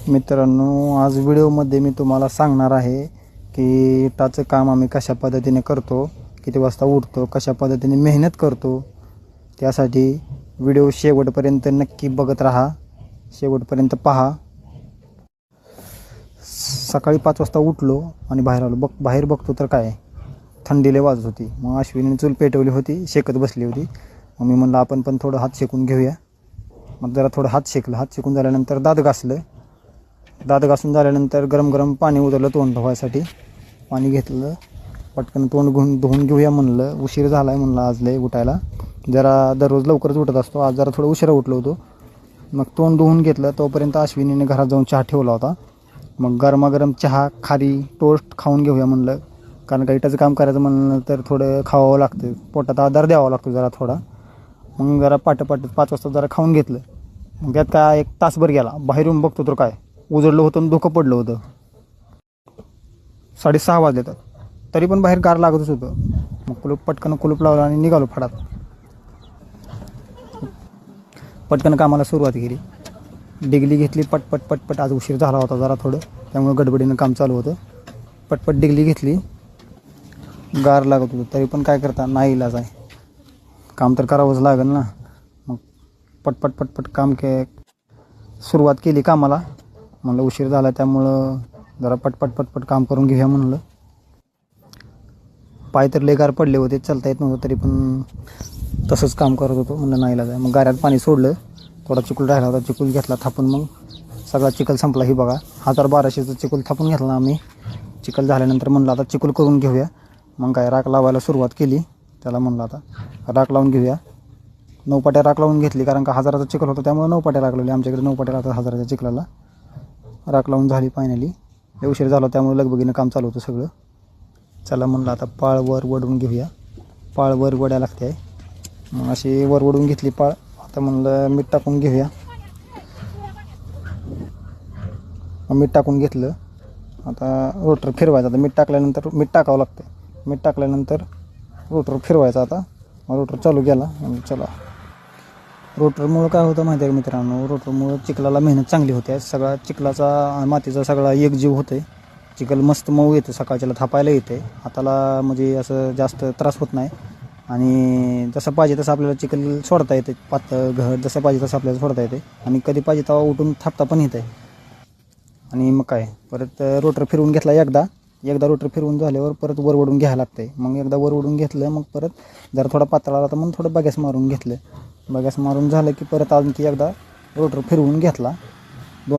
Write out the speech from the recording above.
मित्रांनो, आज व्हिडिओमध्ये मी तुम्हाला सांगणार आहे की इटाचं काम आम्ही कशा पद्धतीने करतो, किती वाजता उठतो, कशा पद्धतीने मेहनत करतो. त्यासाठी व्हिडिओ शेवटपर्यंत नक्की बघत राहा, शेवटपर्यंत पहा. सकाळी 5 वाजता उठलो आणि बाहेर आलो. बाहेर बघतो तर काय थंडीले वाजत होती. मग अश्विनीने चूल पेटवली होती, शेकत बसली होती. मग मी म्हणलं आपण पण थोडं हात शेकून घेऊया. मग जरा थोडं हात शेकून झाल्यानंतर दात घासून झाल्यानंतर गरम गरम पाणी उतरलं तोंड धुवायसाठी. पाणी घेतलं, पटकन तोंड धुवून घेऊया म्हणलं. उशीर झाला आहे म्हणलं आज लय उठायला. जरा दररोज लवकरच उठत असतो, आज जरा थोडं उशिरा उठलो होतो. मग तोंड धुवून घेतलं, तोपर्यंत अश्विनीने घरात जाऊन चहा ठेवला होता. मग गरमागरम चहा, खारी, टोस्ट खाऊन घेऊया म्हणलं. कारण का इटाचं काम करायचं म्हणलं तर थोडं खावावं लागतं, पोटात आधार द्यावा लागतो जरा थोडा. मग जरा पाट 5 वाजता जरा खाऊन घेतलं. मग त्यात काय 1 तासभर गेला. बाहेरून बघतो तर काय उजडलं होतं आणि धुकं पडलं होतं. 6:30 वाजले तर तरी पण बाहेर गार लागतच होतं. मग पटकन कुलूप लावलं आणि निघालो फडात. पटकन कामाला सुरुवात केली. डिगली घेतली पटपट. आज उशीर झाला होता जरा थोडं, त्यामुळे गडबडीनं काम चालू होतं. पटपट डिगली घेतली. गार लागत होतं तरी पण काय करता, नाही इलाज आहे, काम तर करावंच लागेल ना. मग पटपट काम सुरुवात केली कामाला. म्हणलं उशीर झाला त्यामुळं जरा पटपट काम करून घेऊया म्हणलं. पाय तर लय गार पडले होते, चालता येत नव्हतं, तरी पण तसंच काम करत होतो. म्हणलं नाही इलाज आहे. मग गाऱ्यात पाणी सोडलं, थोडा चिकूल राहिला होता, चिकूल घेतला थापून. मग सगळा चिखल संपला. ही बघा 1200चं चिकूल थापून घेतला आम्ही. चिखल झाल्यानंतर म्हणलं आता चिकूल करून घेऊया. मग काय राख लावायला सुरुवात केली. त्याला म्हणलं आता राख लावून घेऊया. 9 पाट्या राख लावून घेतली, कारण का 1000चा चिखल होता त्यामुळे 9 पाट्या राख लावली. आमच्याकडे 9 पाट्या लागतात 1000च्या चिखलाला. राख लावून झाली फायनली. उशीर झाला त्यामुळे लगबगीनं काम चालू होतं सगळं. चला म्हणलं आता पाळ वर वडून घेऊया. पाळ वर वड्या लागते आहे. मग अशी वर वडून घेतली पाळ. आता म्हणलं मीठ टाकून घेऊया. मीठ टाकून घेतलं. आता रोटर फिरवायचा. आता मीठ टाकावं लागतं. मीठ टाकल्यानंतर रोटर फिरवायचा. आता रोटर चालू केला. चला, रोटरमुळं काय होतं माहिती आहे का मित्रांनो, रोटरमुळं चिखलाला मेहनत चांगली होते. सगळा चिखलाचा मातीचा सगळा एकजीव होते. चिखल मस्त मऊ येतं, सकाळच्याला थापायला येते. हाताला म्हणजे असं जास्त त्रास होत नाही. आणि जसं पाहिजे तसं आपल्याला चिखल सोडता येते. पातळ घट जसं पाहिजे तसं आपल्याला सोडता येते. आणि कधी पाहिजे तेव्हा उठून थापता पण येते. आणि मग काय परत रोटर फिरवून घेतला एकदा रोटर फिरवून झाल्यावर परत वर वडून घ्यायला लागते. मग एकदा वर वडून घेतलं, मग परत जरा थोडा पातळ आला तर मग थोडं बगॅस मारून घेतलं. बगॅस मारून झालं की परत आणखी एकदा रोटर फिरवून घेतला.